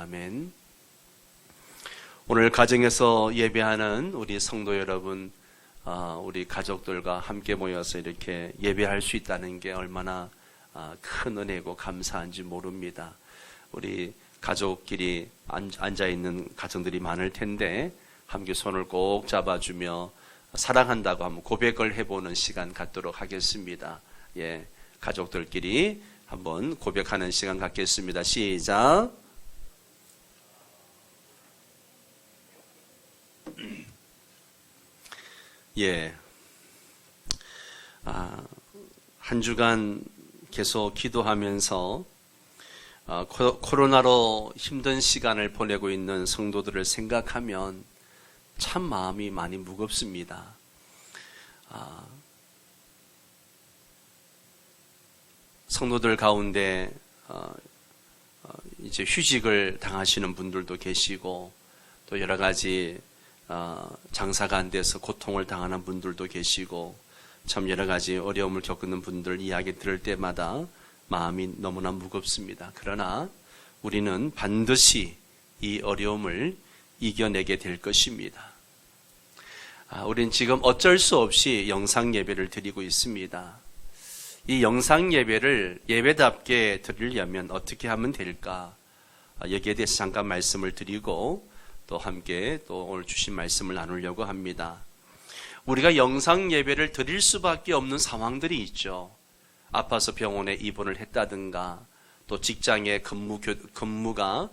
아멘. 오늘 가정에서 예배하는 우리 성도 여러분, 우리 가족들과 함께 모여서 이렇게 예배할 수 있다는 게 얼마나 큰 은혜고 감사한지 모릅니다. 우리 가족끼리 앉아있는 가정들이 많을 텐데 함께 손을 꼭 잡아주며 사랑한다고 한번 고백을 해보는 시간 갖도록 하겠습니다. 예, 가족들끼리 한번 고백하는 시간 갖겠습니다. 시작. 예, 한 주간 계속 기도하면서 코로나로 힘든 시간을 보내고 있는 성도들을 생각하면 참 마음이 많이 무겁습니다. 성도들 가운데 이제 휴직을 당하시는 분들도 계시고 또 여러 가지 장사가 안 돼서 고통을 당하는 분들도 계시고 참 여러 가지 어려움을 겪는 분들 이야기 들을 때마다 마음이 너무나 무겁습니다. 그러나 우리는 반드시 이 어려움을 이겨내게 될 것입니다. 우린 지금 어쩔 수 없이 영상 예배를 드리고 있습니다. 이 영상 예배를 예배답게 드리려면 어떻게 하면 될까? 여기에 대해서 잠깐 말씀을 드리고 또 함께 또 오늘 주신 말씀을 나누려고 합니다. 우리가 영상 예배를 드릴 수밖에 없는 상황들이 있죠. 아파서 병원에 입원을 했다든가 또 직장에 근무가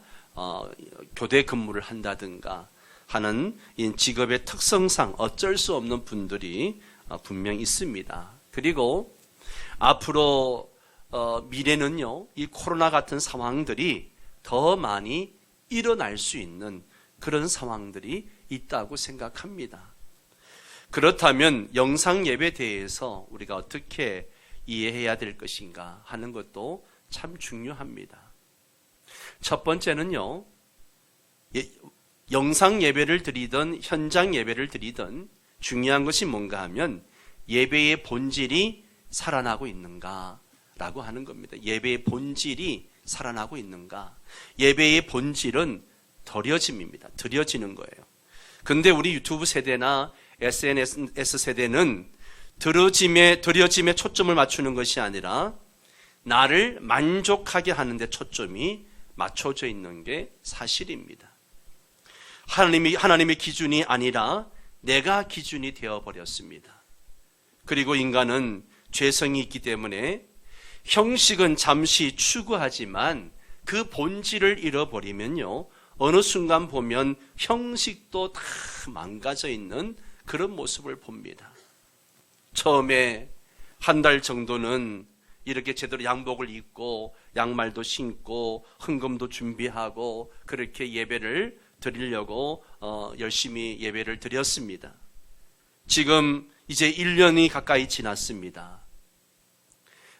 교대 근무를 한다든가 하는 이 직업의 특성상 어쩔 수 없는 분들이 분명 있습니다. 그리고 앞으로 미래는요, 이 코로나 같은 상황들이 더 많이 일어날 수 있는 그런 상황들이 있다고 생각합니다. 그렇다면 영상 예배에 대해서 우리가 어떻게 이해해야 될 것인가 하는 것도 참 중요합니다. 첫 번째는요, 영상 예배를 드리든 현장 예배를 드리든 중요한 것이 뭔가 하면 예배의 본질이 살아나고 있는가라고 하는 겁니다. 예배의 본질이 살아나고 있는가. 예배의 본질은 드려짐입니다. 드려지는 거예요. 근데 우리 유튜브 세대나 SNS 세대는 드려짐에 초점을 맞추는 것이 아니라 나를 만족하게 하는 데 초점이 맞춰져 있는 게 사실입니다. 하나님의 기준이 아니라 내가 기준이 되어버렸습니다. 그리고 인간은 죄성이 있기 때문에 형식은 잠시 추구하지만 그 본질을 잃어버리면요, 어느 순간 보면 형식도 다 망가져 있는 그런 모습을 봅니다. 처음에 한 달 정도는 이렇게 제대로 양복을 입고 양말도 신고 헌금도 준비하고 그렇게 예배를 드리려고 열심히 예배를 드렸습니다. 지금 이제 1년이 가까이 지났습니다.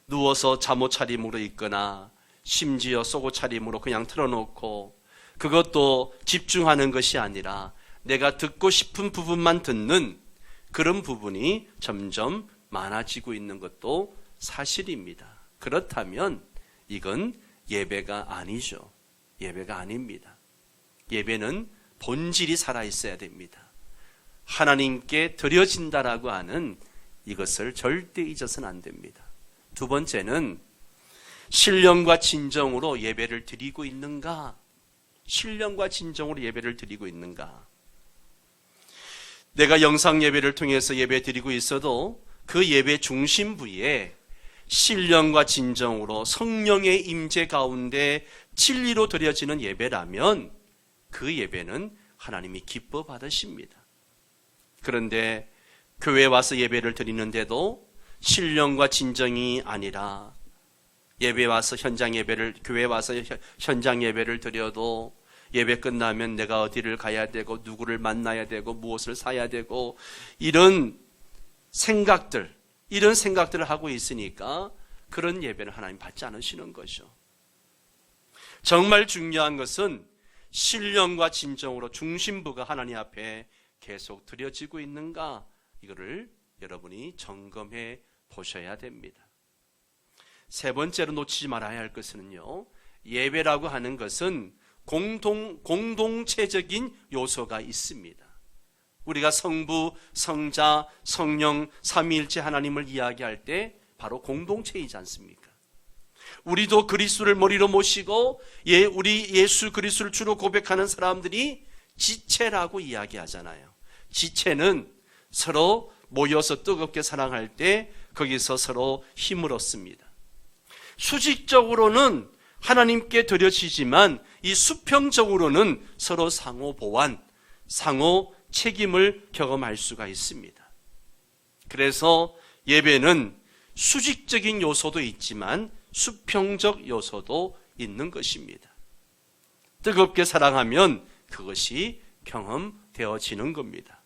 누워서 잠옷 차림으로 있거나 심지어 속옷 차림으로 그냥 틀어놓고 그것도 집중하는 것이 아니라 내가 듣고 싶은 부분만 듣는 그런 부분이 점점 많아지고 있는 것도 사실입니다. 그렇다면 이건 예배가 아니죠. 예배가 아닙니다. 예배는 본질이 살아있어야 됩니다. 하나님께 드려진다라고 하는 이것을 절대 잊어서는 안 됩니다. 두 번째는 신령과 진정으로 예배를 드리고 있는가? 신령과 진정으로 예배를 드리고 있는가? 내가 영상 예배를 통해서 예배 드리고 있어도 그 예배 중심부에 신령과 진정으로 성령의 임재 가운데 진리로 드려지는 예배라면 그 예배는 하나님이 기뻐 받으십니다. 그런데 교회에 와서 예배를 드리는데도 신령과 진정이 아니라 예배 와서 교회 와서 현장 예배를 드려도 예배 끝나면 내가 어디를 가야 되고 누구를 만나야 되고 무엇을 사야 되고 이런 생각들을 하고 있으니까 그런 예배를 하나님 받지 않으시는 거죠. 정말 중요한 것은 신령과 진정으로 중심부가 하나님 앞에 계속 드려지고 있는가, 이거를 여러분이 점검해 보셔야 됩니다. 세 번째로 놓치지 말아야 할 것은요, 예배라고 하는 것은 공동체적인 요소가 있습니다. 우리가 성부, 성자, 성령, 삼위일체 하나님을 이야기할 때 바로 공동체이지 않습니까? 우리도 그리스도를 머리로 모시고 우리 예수 그리스도를 주로 고백하는 사람들이 지체라고 이야기하잖아요. 지체는 서로 모여서 뜨겁게 사랑할 때 거기서 서로 힘을 얻습니다. 수직적으로는 하나님께 드려지지만 이 수평적으로는 서로 상호 보완, 상호 책임을 경험할 수가 있습니다. 그래서 예배는 수직적인 요소도 있지만 수평적 요소도 있는 것입니다. 뜨겁게 사랑하면 그것이 경험되어지는 겁니다.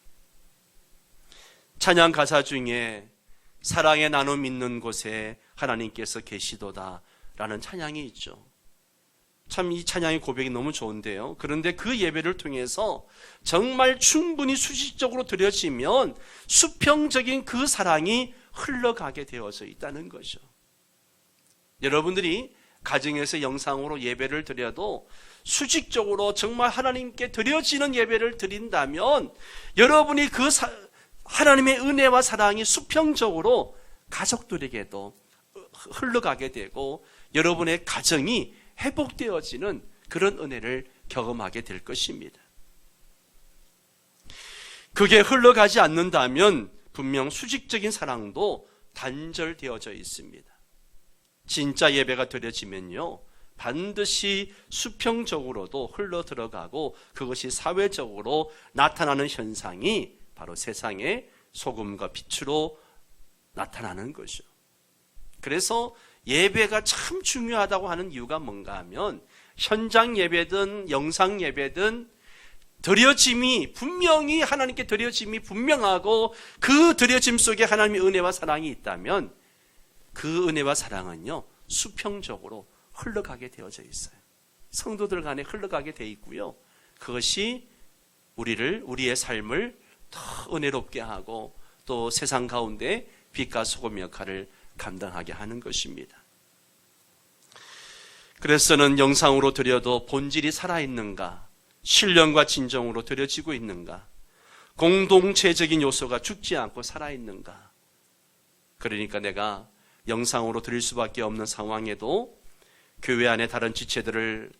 찬양 가사 중에 사랑의 나눔 있는 곳에 하나님께서 계시도다 라는 찬양이 있죠. 참 이 찬양의 고백이 너무 좋은데요. 그런데 그 예배를 통해서 정말 충분히 수직적으로 드려지면 수평적인 그 사랑이 흘러가게 되어져 있다는 거죠. 여러분들이 가정에서 영상으로 예배를 드려도 수직적으로 정말 하나님께 드려지는 예배를 드린다면 여러분이 그 하나님의 은혜와 사랑이 수평적으로 가족들에게도 흘러가게 되고 여러분의 가정이 회복되어지는 그런 은혜를 경험하게 될 것입니다. 그게 흘러가지 않는다면 분명 수직적인 사랑도 단절되어져 있습니다. 진짜 예배가 드려지면요, 반드시 수평적으로도 흘러 들어가고 그것이 사회적으로 나타나는 현상이 바로 세상의 소금과 빛으로 나타나는 거죠. 그래서 예배가 참 중요하다고 하는 이유가 뭔가 하면 현장 예배든 영상 예배든 드려짐이 분명히 하나님께 드려짐이 분명하고 그 드려짐 속에 하나님의 은혜와 사랑이 있다면 그 은혜와 사랑은요 수평적으로 흘러가게 되어져 있어요. 성도들 간에 흘러가게 되어 있고요. 그것이 우리의 삶을 더 은혜롭게 하고 또 세상 가운데 빛과 소금 역할을 감당하게 하는 것입니다. 그래서는 영상으로 드려도 본질이 살아있는가, 신령과 진정으로 드려지고 있는가, 공동체적인 요소가 죽지 않고 살아있는가. 그러니까 내가 영상으로 드릴 수밖에 없는 상황에도 교회 안에 다른 지체들을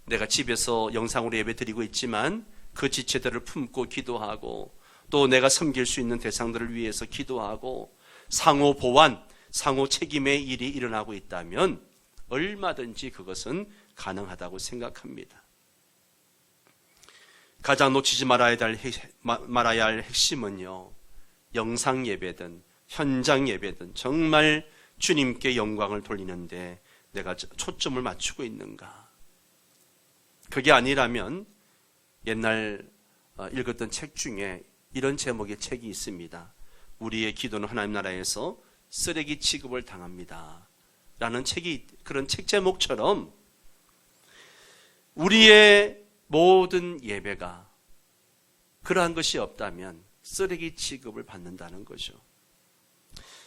내가 집에서 영상으로 예배 드리고 있지만 그 지체들을 품고 기도하고 또 내가 섬길 수 있는 대상들을 위해서 기도하고 상호 보완, 상호 책임의 일이 일어나고 있다면 얼마든지 그것은 가능하다고 생각합니다. 가장 놓치지 말아야 할 핵심은요, 영상 예배든 현장 예배든 정말 주님께 영광을 돌리는데 내가 초점을 맞추고 있는가. 그게 아니라면 옛날 읽었던 책 중에 이런 제목의 책이 있습니다. 우리의 기도는 하나님 나라에서 쓰레기 취급을 당합니다 라는 책이, 그런 책 제목처럼 우리의 모든 예배가 그러한 것이 없다면 쓰레기 취급을 받는다는 거죠.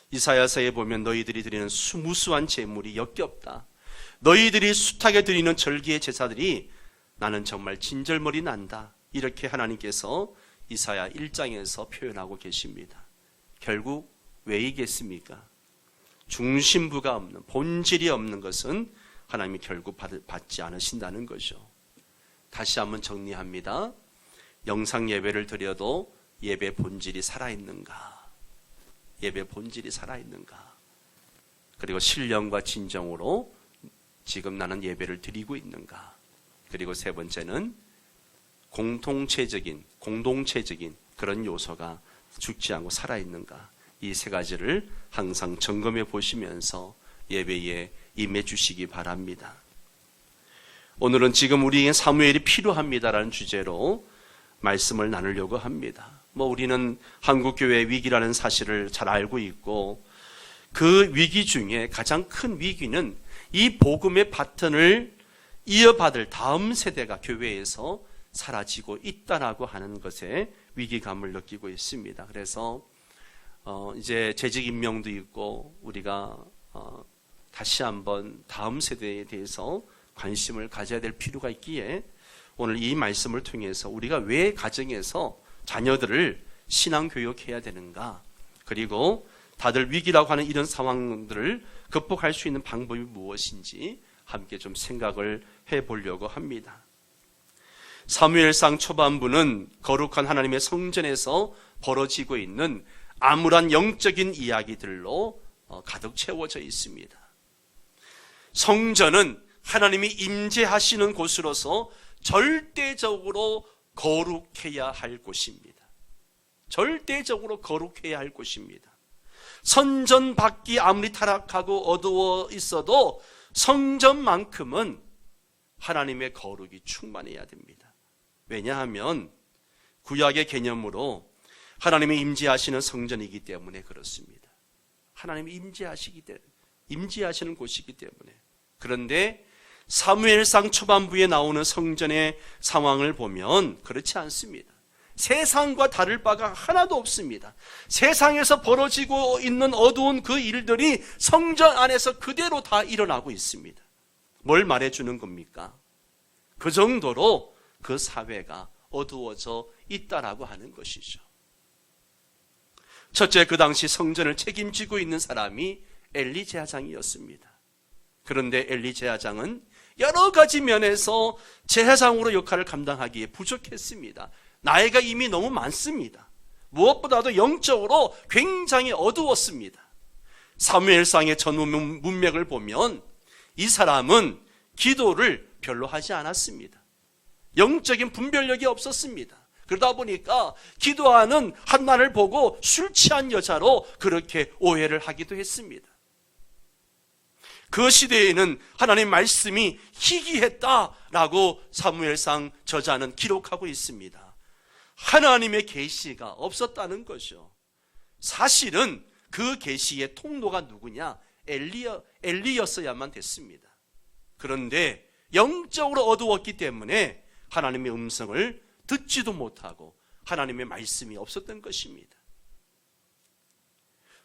이사야서에 보면 너희들이 드리는 무수한 제물이 역겹다. 너희들이 숱하게 드리는 절기의 제사들이 나는 정말 진절머리 난다. 이렇게 하나님께서 이사야 1장에서 표현하고 계십니다. 결국 왜이겠습니까? 중심부가 없는, 본질이 없는 것은 하나님이 결국 받지 않으신다는 거죠. 다시 한번 정리합니다. 영상 예배를 드려도 예배 본질이 살아있는가? 예배 본질이 살아있는가? 그리고 신령과 진정으로 지금 나는 예배를 드리고 있는가? 그리고 세 번째는 공동체적인 그런 요소가 죽지 않고 살아있는가? 이 세 가지를 항상 점검해 보시면서 예배에 임해 주시기 바랍니다. 오늘은 지금 우리에게 사무엘이 필요합니다라는 주제로 말씀을 나누려고 합니다. 우리는 한국교회의 위기라는 사실을 잘 알고 있고 그 위기 중에 가장 큰 위기는 이 복음의 바톤을 이어받을 다음 세대가 교회에서 사라지고 있다라고 하는 것에 위기감을 느끼고 있습니다. 그래서 이제 재직 임명도 있고 우리가 다시 한번 다음 세대에 대해서 관심을 가져야 될 필요가 있기에 오늘 이 말씀을 통해서 우리가 왜 가정에서 자녀들을 신앙교육해야 되는가, 그리고 다들 위기라고 하는 이런 상황들을 극복할 수 있는 방법이 무엇인지 함께 좀 생각을 해보려고 합니다. 사무엘상 초반부는 거룩한 하나님의 성전에서 벌어지고 있는 암울한 영적인 이야기들로 가득 채워져 있습니다. 성전은 하나님이 임재하시는 곳으로서 절대적으로 거룩해야 할 곳입니다. 절대적으로 거룩해야 할 곳입니다. 성전 밖이 아무리 타락하고 어두워 있어도 성전만큼은 하나님의 거룩이 충만해야 됩니다. 왜냐하면 구약의 개념으로 하나님이 임재하시는 성전이기 때문에 그렇습니다. 하나님이 임재하시는 곳이기 때문에. 그런데 사무엘상 초반부에 나오는 성전의 상황을 보면 그렇지 않습니다. 세상과 다를 바가 하나도 없습니다. 세상에서 벌어지고 있는 어두운 그 일들이 성전 안에서 그대로 다 일어나고 있습니다. 뭘 말해주는 겁니까? 그 정도로 그 사회가 어두워져 있다라고 하는 것이죠. 첫째, 그 당시 성전을 책임지고 있는 사람이 엘리 제사장이었습니다. 그런데 엘리 제사장은 여러 가지 면에서 제사장으로 역할을 감당하기에 부족했습니다. 나이가 이미 너무 많습니다. 무엇보다도 영적으로 굉장히 어두웠습니다. 사무엘상의 전 문맥을 보면 이 사람은 기도를 별로 하지 않았습니다. 영적인 분별력이 없었습니다. 그러다 보니까 기도하는 한나를 보고 술 취한 여자로 그렇게 오해를 하기도 했습니다. 그 시대에는 하나님 말씀이 희귀했다라고 사무엘상 저자는 기록하고 있습니다. 하나님의 계시가 없었다는 것이죠. 사실은 그 계시의 통로가 누구냐? 엘리였어야만 됐습니다. 그런데 영적으로 어두웠기 때문에 하나님의 음성을 듣지도 못하고 하나님의 말씀이 없었던 것입니다.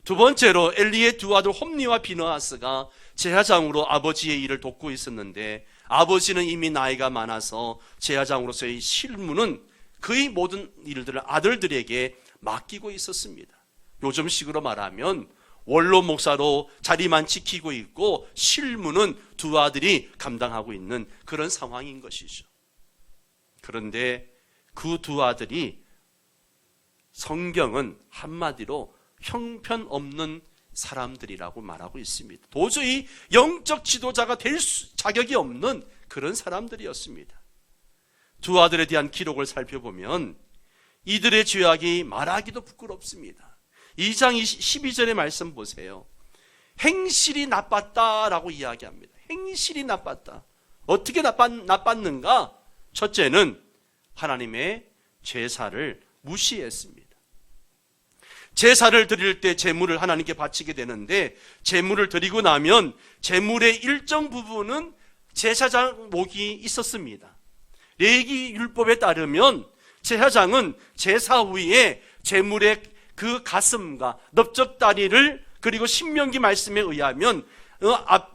두 번째로 엘리의 두 아들 홈니와 비느하스가 제사장으로 아버지의 일을 돕고 있었는데 아버지는 이미 나이가 많아서 제사장으로서의 실무는 그의 모든 일들을 아들들에게 맡기고 있었습니다. 요즘식으로 말하면 원로 목사로 자리만 지키고 있고 실무는 두 아들이 감당하고 있는 그런 상황인 것이죠. 그런데 그 두 아들이 성경은 한마디로 형편없는 사람들이라고 말하고 있습니다. 도저히 영적 지도자가 될 자격이 없는 그런 사람들이었습니다. 두 아들에 대한 기록을 살펴보면 이들의 죄악이 말하기도 부끄럽습니다. 2장 12절의 말씀 보세요. 행실이 나빴다라고 이야기합니다. 행실이 나빴다. 어떻게 나빴는가? 첫째는 하나님의 제사를 무시했습니다. 제사를 드릴 때 제물을 하나님께 바치게 되는데 제물을 드리고 나면 제물의 일정 부분은 제사장 목이 있었습니다. 레위기 율법에 따르면 제사장은 제사 후에 제물의 그 가슴과 넓적다리를, 그리고 신명기 말씀에 의하면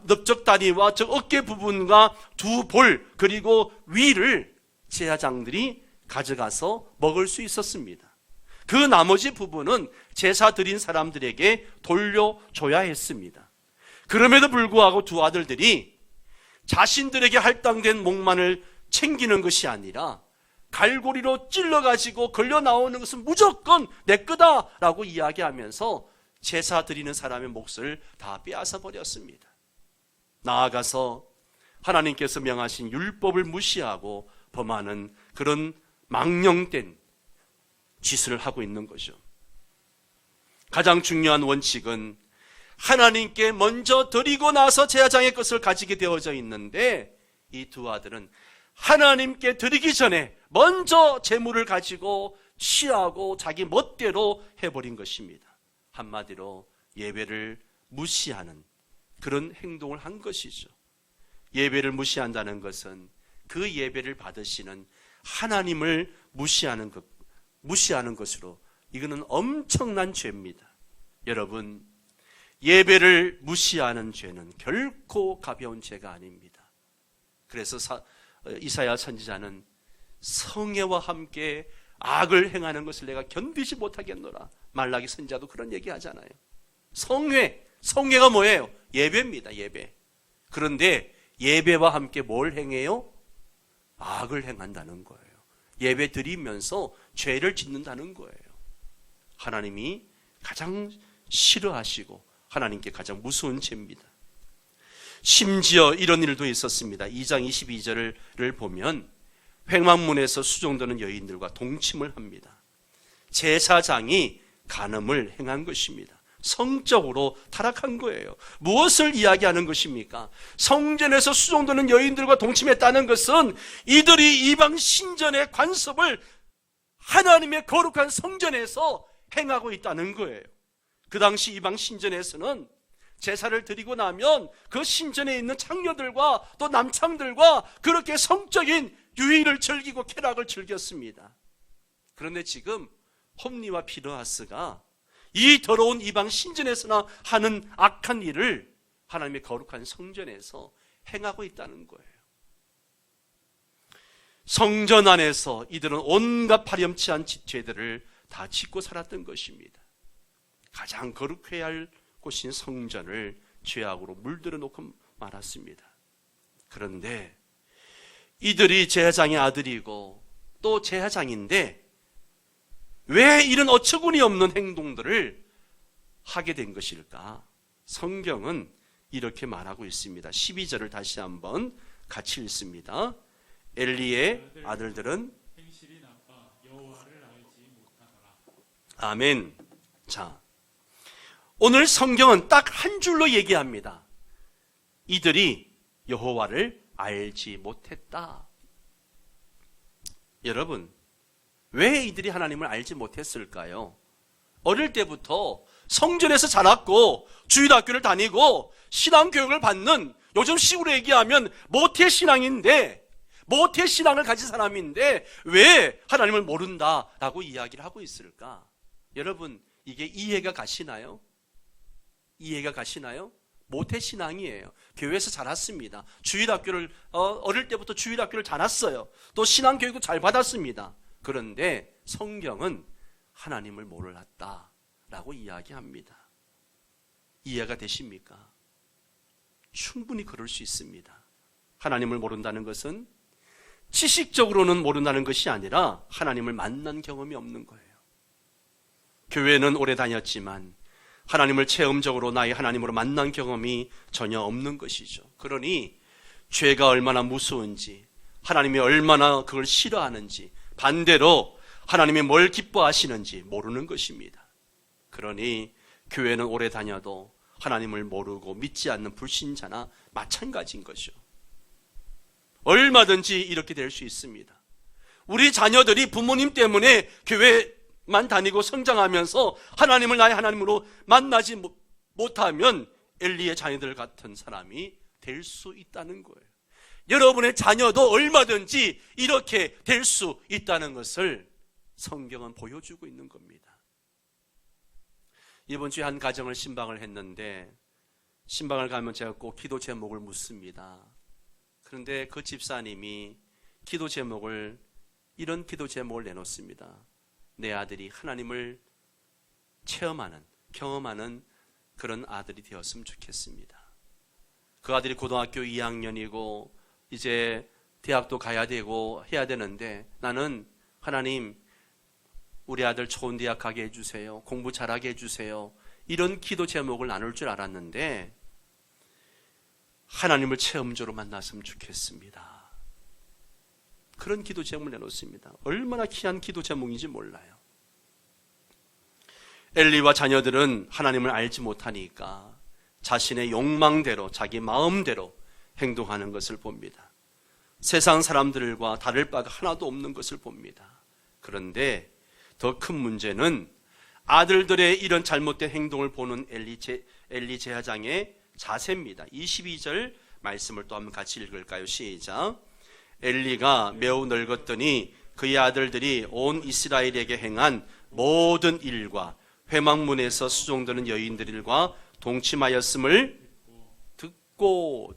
넓적다리와 저 어깨 부분과 두 볼 그리고 위를 제사장들이 가져가서 먹을 수 있었습니다. 그 나머지 부분은 제사 드린 사람들에게 돌려줘야 했습니다. 그럼에도 불구하고 두 아들들이 자신들에게 할당된 목만을 챙기는 것이 아니라 갈고리로 찔러가지고 걸려 나오는 것은 무조건 내 거다라고 이야기하면서 제사 드리는 사람의 몫을 다 빼앗아 버렸습니다. 나아가서 하나님께서 명하신 율법을 무시하고 범하는 그런 망령된 짓을 하고 있는 거죠. 가장 중요한 원칙은 하나님께 먼저 드리고 나서 제사장의 것을 가지게 되어져 있는데 이 두 아들은 하나님께 드리기 전에 먼저 제물을 가지고 취하고 자기 멋대로 해버린 것입니다. 한마디로 예배를 무시하는 그런 행동을 한 것이죠. 예배를 무시한다는 것은 그 예배를 받으시는 하나님을 무시하는 것으로, 이거는 엄청난 죄입니다. 여러분, 예배를 무시하는 죄는 결코 가벼운 죄가 아닙니다. 그래서 이사야 선지자는 성애와 함께 악을 행하는 것을 내가 견디지 못하겠노라. 말라기 선지자도 그런 얘기 하잖아요. 성회가 뭐예요? 예배입니다. 예배. 그런데 예배와 함께 뭘 행해요? 악을 행한다는 거예요. 예배 드리면서 죄를 짓는다는 거예요. 하나님이 가장 싫어하시고 하나님께 가장 무서운 죄입니다. 심지어 이런 일도 있었습니다. 2장 22절을 보면 회막문에서 수종드는 여인들과 동침을 합니다. 제사장이 간음을 행한 것입니다. 성적으로 타락한 거예요. 무엇을 이야기하는 것입니까? 성전에서 수종드는 여인들과 동침했다는 것은 이들이 이방 신전의 관습을 하나님의 거룩한 성전에서 행하고 있다는 거예요. 그 당시 이방 신전에서는 제사를 드리고 나면 그 신전에 있는 창녀들과 또 남창들과 그렇게 성적인 유의를 즐기고 쾌락을 즐겼습니다. 그런데 지금 홈리와 피느하스가 이 더러운 이방 신전에서나 하는 악한 일을 하나님의 거룩한 성전에서 행하고 있다는 거예요. 성전 안에서 이들은 온갖 파렴치한 죄들을 다 짓고 살았던 것입니다. 가장 거룩해야 할 곳인 성전을 죄악으로 물들어 놓고 말았습니다. 그런데 이들이 제사장의 아들이고 또 제사장인데 왜 이런 어처구니 없는 행동들을 하게 된 것일까? 성경은 이렇게 말하고 있습니다. 12절을 다시 한번 같이 읽습니다. 엘리의 아들들은 행실이 나빠 여호와를 알지 못하더라. 아멘. 자, 오늘 성경은 딱 한 줄로 얘기합니다. 이들이 여호와를 알지 못했다. 여러분, 왜 이들이 하나님을 알지 못했을까요? 어릴 때부터 성전에서 자랐고 주일학교를 다니고 신앙교육을 받는, 요즘 식으로 얘기하면 모태신앙인데, 모태신앙을 가진 사람인데 왜 하나님을 모른다라고 이야기를 하고 있을까? 여러분, 이게 이해가 가시나요? 이해가 가시나요? 모태신앙이에요. 교회에서 자랐습니다. 주일학교를 어릴 때부터 주일학교를 다녔어요. 또 신앙교육도 잘 받았습니다. 그런데 성경은 하나님을 몰랐다라고 이야기합니다. 이해가 되십니까? 충분히 그럴 수 있습니다. 하나님을 모른다는 것은 지식적으로는 모른다는 것이 아니라 하나님을 만난 경험이 없는 거예요. 교회는 오래 다녔지만 하나님을 체험적으로 나의 하나님으로 만난 경험이 전혀 없는 것이죠. 그러니 죄가 얼마나 무서운지, 하나님이 얼마나 그걸 싫어하는지, 반대로 하나님이 뭘 기뻐하시는지 모르는 것입니다. 그러니 교회는 오래 다녀도 하나님을 모르고 믿지 않는 불신자나 마찬가지인 거죠. 얼마든지 이렇게 될 수 있습니다. 우리 자녀들이 부모님 때문에 교회만 다니고 성장하면서 하나님을 나의 하나님으로 만나지 못하면 엘리의 자녀들 같은 사람이 될 수 있다는 거예요. 여러분의 자녀도 얼마든지 이렇게 될 수 있다는 것을 성경은 보여주고 있는 겁니다. 이번 주에 한 가정을 신방을 했는데, 신방을 가면 제가 꼭 기도 제목을 묻습니다. 그런데 그 집사님이 기도 제목을, 이런 기도 제목을 내놓습니다. 내 아들이 하나님을 체험하는, 경험하는 그런 아들이 되었으면 좋겠습니다. 그 아들이 고등학교 2학년이고 이제 대학도 가야 되고 해야 되는데, 나는 하나님 우리 아들 좋은 대학 가게 해주세요, 공부 잘하게 해주세요, 이런 기도 제목을 나눌 줄 알았는데 하나님을 체험적으로 만났으면 좋겠습니다. 그런 기도 제목을 내놓습니다. 얼마나 귀한 기도 제목인지 몰라요. 엘리와 자녀들은 하나님을 알지 못하니까 자신의 욕망대로, 자기 마음대로 행동하는 것을 봅니다. 세상 사람들과 다를 바가 하나도 없는 것을 봅니다. 그런데 더 큰 문제는 아들들의 이런 잘못된 행동을 보는 엘리 제사장의 자세입니다. 22절 말씀을 또 한번 같이 읽을까요? 시작. 엘리가 매우 늙었더니 그의 아들들이 온 이스라엘에게 행한 모든 일과 회막문에서 수종드는 여인들과 동침하였음을 듣고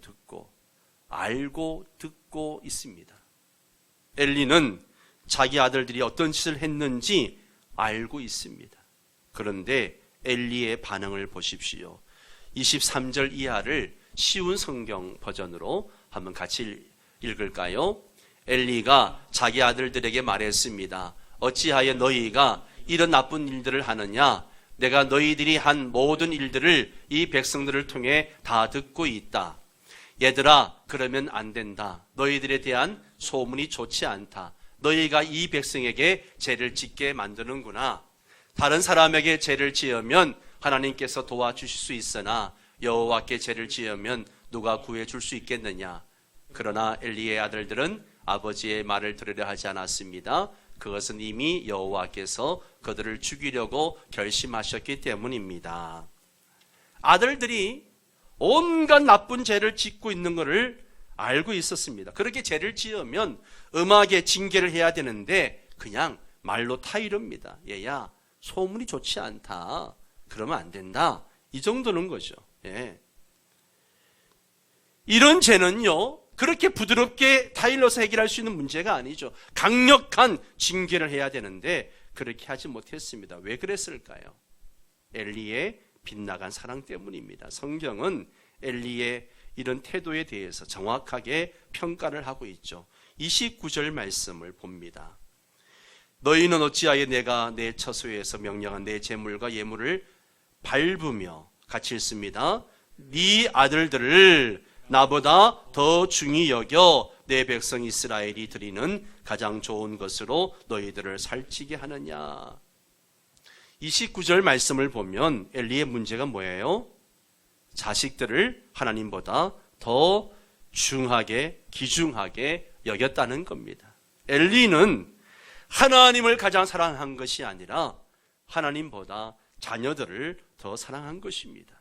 알고 듣고 있습니다. 엘리는 자기 아들들이 어떤 짓을 했는지 알고 있습니다. 그런데 엘리의 반응을 보십시오. 23절 이하를 쉬운 성경 버전으로 한번 같이 읽을까요? 엘리가 자기 아들들에게 말했습니다. 어찌하여 너희가 이런 나쁜 일들을 하느냐? 내가 너희들이 한 모든 일들을 이 백성들을 통해 다 듣고 있다. 얘들아, 그러면 안 된다. 너희들에 대한 소문이 좋지 않다. 너희가 이 백성에게 죄를 짓게 만드는구나. 다른 사람에게 죄를 지으면 하나님께서 도와주실 수 있으나 여호와께 죄를 지으면 누가 구해줄 수 있겠느냐. 그러나 엘리의 아들들은 아버지의 말을 들으려 하지 않았습니다. 그것은 이미 여호와께서 그들을 죽이려고 결심하셨기 때문입니다. 아들들이 온갖 나쁜 죄를 짓고 있는 것을 알고 있었습니다. 그렇게 죄를 지으면 엄하게 징계를 해야 되는데 그냥 말로 타이릅니다. 얘야, 소문이 좋지 않다. 그러면 안 된다. 이 정도는 거죠. 예. 이런 죄는요, 그렇게 부드럽게 타일러서 해결할 수 있는 문제가 아니죠. 강력한 징계를 해야 되는데 그렇게 하지 못했습니다. 왜 그랬을까요? 엘리의 빗나간 사랑 때문입니다. 성경은 엘리의 이런 태도에 대해서 정확하게 평가를 하고 있죠. 29절 말씀을 봅니다. 너희는 어찌하여 내가 내 처소에서 명령한 내 제물과 예물을 밟으며, 같이 읽습니다. 네 아들들을 나보다 더 중히 여겨 내 백성 이스라엘이 드리는 가장 좋은 것으로 너희들을 살찌게 하느냐. 29절 말씀을 보면 엘리의 문제가 뭐예요? 자식들을 하나님보다 더 중하게, 귀중하게 여겼다는 겁니다. 엘리는 하나님을 가장 사랑한 것이 아니라 하나님보다 자녀들을 더 사랑한 것입니다.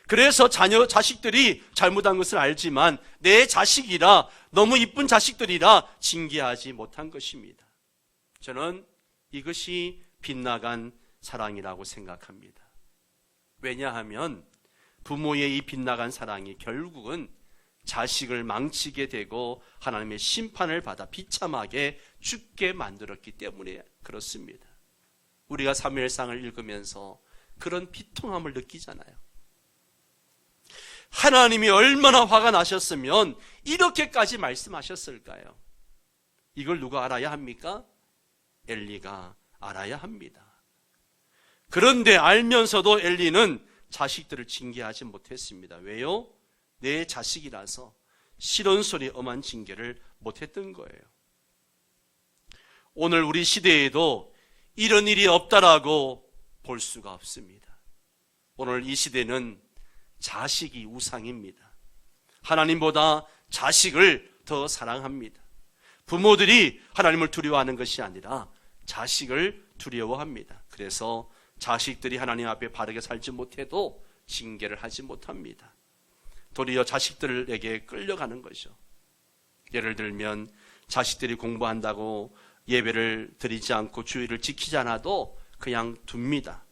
그래서 자식들이 잘못한 것을 알지만 내 자식이라, 너무 이쁜 자식들이라 징계하지 못한 것입니다. 저는 이것이 빗나간 사랑이라고 생각합니다. 왜냐하면 부모의 이 빗나간 사랑이 결국은 자식을 망치게 되고 하나님의 심판을 받아 비참하게 죽게 만들었기 때문에 그렇습니다. 우리가 사무엘상을 읽으면서 그런 비통함을 느끼잖아요. 하나님이 얼마나 화가 나셨으면 이렇게까지 말씀하셨을까요? 이걸 누가 알아야 합니까? 엘리가 알아야 합니다. 그런데 알면서도 엘리는 자식들을 징계하지 못했습니다. 왜요? 내 자식이라서 시런소리 엄한 징계를 못했던 거예요. 오늘 우리 시대에도 이런 일이 없다라고 볼 수가 없습니다. 오늘 이 시대는 자식이 우상입니다. 하나님보다 자식을 더 사랑합니다. 부모들이 하나님을 두려워하는 것이 아니라 자식을 두려워합니다. 그래서 자식들이 하나님 앞에 바르게 살지 못해도 징계를 하지 못합니다. 도리어 자식들에게 끌려가는 거죠. 예를 들면 자식들이 공부한다고 예배를 드리지 않고 주의를 지키지 않아도 그냥 둡니다.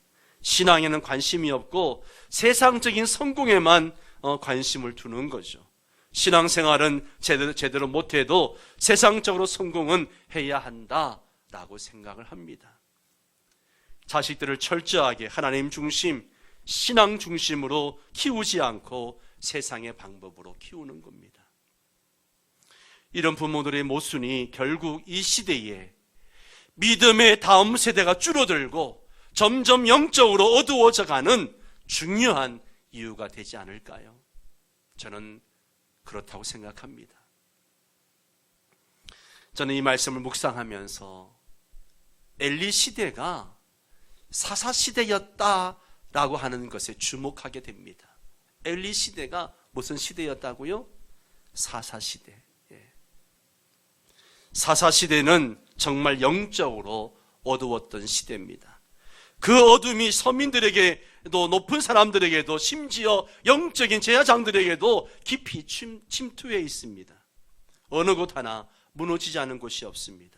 신앙에는 관심이 없고 세상적인 성공에만 관심을 두는 거죠. 신앙생활은 제대로 못해도 세상적으로 성공은 해야 한다라고 생각을 합니다. 자식들을 철저하게 하나님 중심, 신앙 중심으로 키우지 않고 세상의 방법으로 키우는 겁니다. 이런 부모들의 모순이 결국 이 시대에 믿음의 다음 세대가 줄어들고 점점 영적으로 어두워져가는 중요한 이유가 되지 않을까요? 저는 그렇다고 생각합니다. 저는 이 말씀을 묵상하면서 엘리 시대가 사사 시대였다라고 하는 것에 주목하게 됩니다. 엘리 시대가 무슨 시대였다고요? 사사 시대. 사사 시대는 정말 영적으로 어두웠던 시대입니다. 그 어둠이 서민들에게도, 높은 사람들에게도, 심지어 영적인 제사장들에게도 깊이 침투해 있습니다. 어느 곳 하나 무너지지 않은 곳이 없습니다.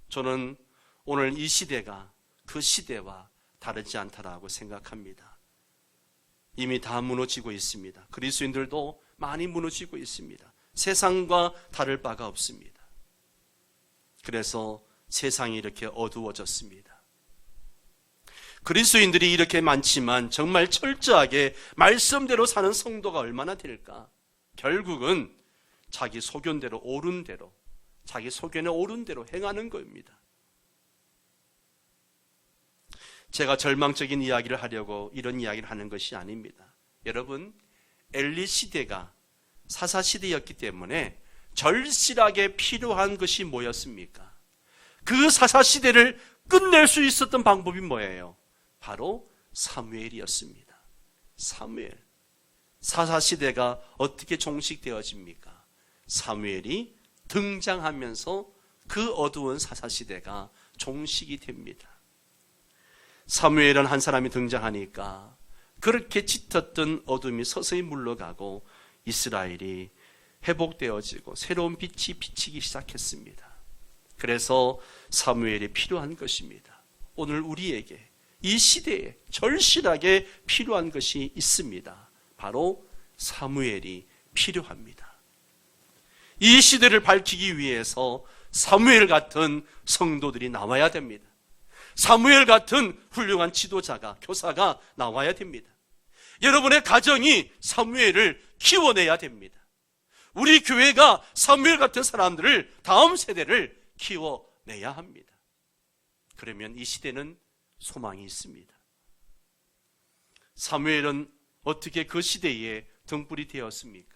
저는 오늘 이 시대가 그 시대와 다르지 않다라고 생각합니다. 이미 다 무너지고 있습니다. 그리스도인들도 많이 무너지고 있습니다. 세상과 다를 바가 없습니다. 그래서 세상이 이렇게 어두워졌습니다. 그리스도인들이 이렇게 많지만 정말 철저하게 말씀대로 사는 성도가 얼마나 될까? 결국은 자기 소견대로 옳은 대로, 자기 소견에 옳은 대로 행하는 겁니다. 제가 절망적인 이야기를 하려고 이런 이야기를 하는 것이 아닙니다. 여러분, 엘리 시대가 사사시대였기 때문에 절실하게 필요한 것이 뭐였습니까? 그 사사시대를 끝낼 수 있었던 방법이 뭐예요? 바로 사무엘이었습니다. 사무엘. 사사시대가 어떻게 종식되어집니까? 사무엘이 등장하면서 그 어두운 사사시대가 종식이 됩니다. 사무엘은 한 사람이 등장하니까 그렇게 짙었던 어둠이 서서히 물러가고 이스라엘이 회복되어지고 새로운 빛이 비치기 시작했습니다. 그래서 사무엘이 필요한 것입니다. 오늘 우리에게 이 시대에 절실하게 필요한 것이 있습니다. 바로 사무엘이 필요합니다. 이 시대를 밝히기 위해서 사무엘 같은 성도들이 나와야 됩니다. 사무엘 같은 훌륭한 지도자가, 교사가 나와야 됩니다. 여러분의 가정이 사무엘을 키워내야 됩니다. 우리 교회가 사무엘 같은 사람들을, 다음 세대를 키워내야 합니다. 그러면 이 시대는 소망이 있습니다. 사무엘은 어떻게 그 시대에 등불이 되었습니까?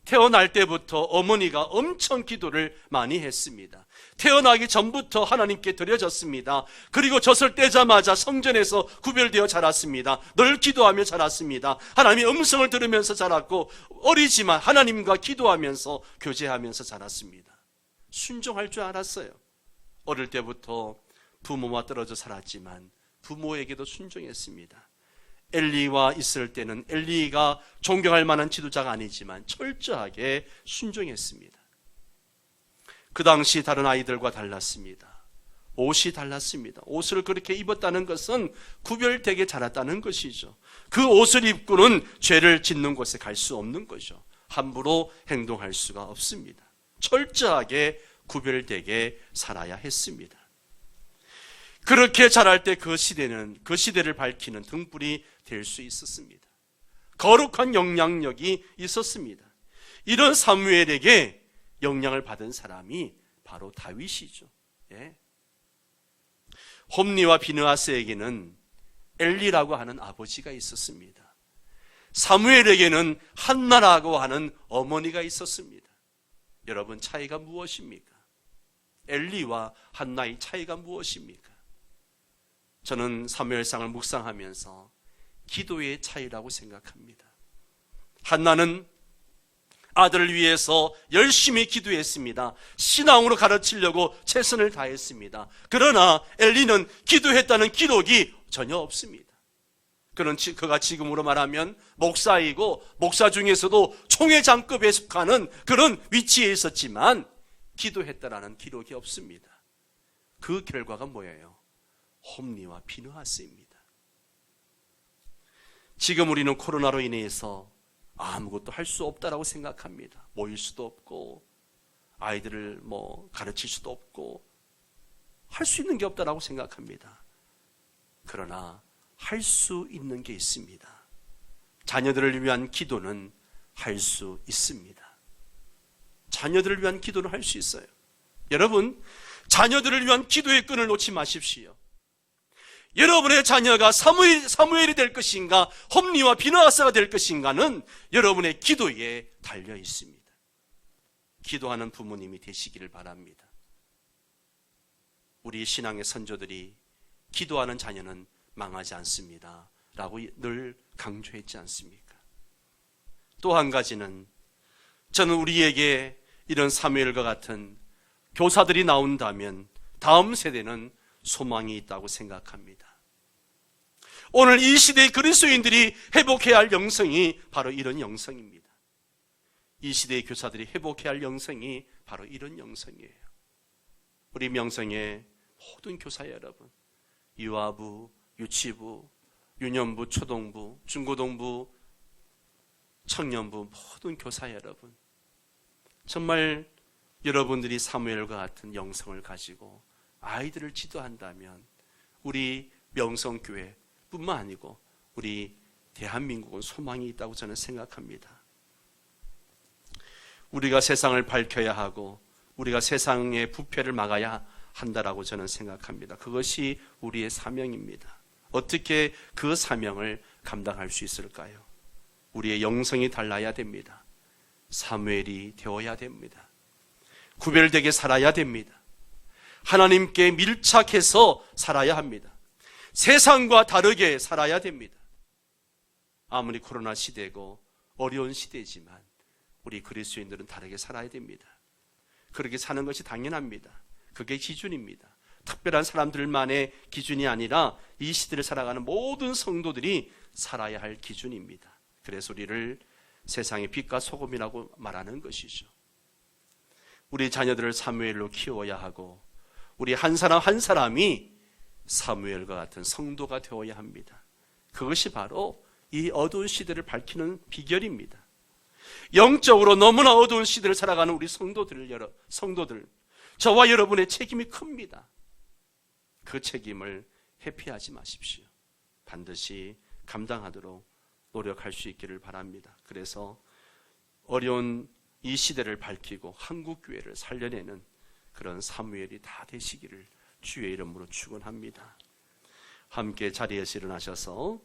태어날 때부터 어머니가 엄청 기도를 많이 했습니다. 태어나기 전부터 하나님께 드려졌습니다. 그리고 젖을 떼자마자 성전에서 구별되어 자랐습니다. 늘 기도하며 자랐습니다. 하나님의 음성을 들으면서 자랐고, 어리지만 하나님과 기도하면서 교제하면서 자랐습니다. 순종할 줄 알았어요. 어릴 때부터 부모와 떨어져 살았지만 부모에게도 순종했습니다. 엘리와 있을 때는 엘리가 존경할 만한 지도자가 아니지만 철저하게 순종했습니다. 그 당시 다른 아이들과 달랐습니다. 옷이 달랐습니다. 옷을 그렇게 입었다는 것은 구별되게 자랐다는 것이죠. 그 옷을 입고는 죄를 짓는 곳에 갈 수 없는 거죠. 함부로 행동할 수가 없습니다. 철저하게 구별되게 살아야 했습니다. 그렇게 자랄 때 그 시대는, 그 시대를 밝히는 등불이 될 수 있었습니다. 거룩한 영향력이 있었습니다. 이런 사무엘에게 영향을 받은 사람이 바로 다윗이죠. 예. 홈리와 비느하스에게는 엘리라고 하는 아버지가 있었습니다. 사무엘에게는 한나라고 하는 어머니가 있었습니다. 여러분, 차이가 무엇입니까? 엘리와 한나의 차이가 무엇입니까? 저는 사무엘상을 묵상하면서 기도의 차이라고 생각합니다. 한나는 아들을 위해서 열심히 기도했습니다. 신앙으로 가르치려고 최선을 다했습니다. 그러나 엘리는 기도했다는 기록이 전혀 없습니다. 그가 지금으로 말하면 목사이고, 목사 중에서도 총회장급에 속하는 그런 위치에 있었지만 기도했다라는 기록이 없습니다. 그 결과가 뭐예요? 홈리와 비느하스입니다. 지금 우리는 코로나로 인해서 아무것도 할 수 없다라고 생각합니다. 모일 수도 없고, 아이들을 가르칠 수도 없고, 할 수 있는 게 없다라고 생각합니다. 그러나 할 수 있는 게 있습니다. 자녀들을 위한 기도는 할 수 있습니다. 자녀들을 위한 기도는 할 수 있어요. 여러분, 자녀들을 위한 기도의 끈을 놓지 마십시오. 여러분의 자녀가 사무엘이 될 것인가, 홈리와 비느하스가 될 것인가는 여러분의 기도에 달려 있습니다. 기도하는 부모님이 되시기를 바랍니다. 우리 신앙의 선조들이 기도하는 자녀는 망하지 않습니다 라고 늘 강조했지 않습니까? 또 한 가지는, 저는 우리에게 이런 사무엘과 같은 교사들이 나온다면 다음 세대는 소망이 있다고 생각합니다. 오늘 이 시대의 그리스도인들이 회복해야 할 영성이 바로 이런 영성입니다. 이 시대의 교사들이 회복해야 할 영성이 바로 이런 영성이에요. 우리 명성의 모든 교사 여러분, 유아부, 유치부, 유년부, 초동부, 중고동부, 청년부, 모든 교사 여러분, 정말 여러분들이 사무엘과 같은 영성을 가지고 아이들을 지도한다면 우리 명성교회뿐만 아니고 우리 대한민국은 소망이 있다고 저는 생각합니다. 우리가 세상을 밝혀야 하고 우리가 세상의 부패를 막아야 한다라고 저는 생각합니다. 그것이 우리의 사명입니다. 어떻게 그 사명을 감당할 수 있을까요? 우리의 영성이 달라야 됩니다. 사무엘이 되어야 됩니다. 구별되게 살아야 됩니다. 하나님께 밀착해서 살아야 합니다. 세상과 다르게 살아야 됩니다. 아무리 코로나 시대고 어려운 시대지만 우리 그리스도인들은 다르게 살아야 됩니다. 그렇게 사는 것이 당연합니다. 그게 기준입니다. 특별한 사람들만의 기준이 아니라 이 시대를 살아가는 모든 성도들이 살아야 할 기준입니다. 그래서 우리를 세상의 빛과 소금이라고 말하는 것이죠. 우리 자녀들을 사무엘로 키워야 하고 우리 한 사람 한 사람이 사무엘과 같은 성도가 되어야 합니다. 그것이 바로 이 어두운 시대를 밝히는 비결입니다. 영적으로 너무나 어두운 시대를 살아가는 우리 성도들, 저와 여러분의 책임이 큽니다. 그 책임을 회피하지 마십시오. 반드시 감당하도록 노력할 수 있기를 바랍니다. 그래서 어려운 이 시대를 밝히고 한국교회를 살려내는 그런 사무엘이 다 되시기를 주의 이름으로 축원합니다. 함께 자리에서 일어나셔서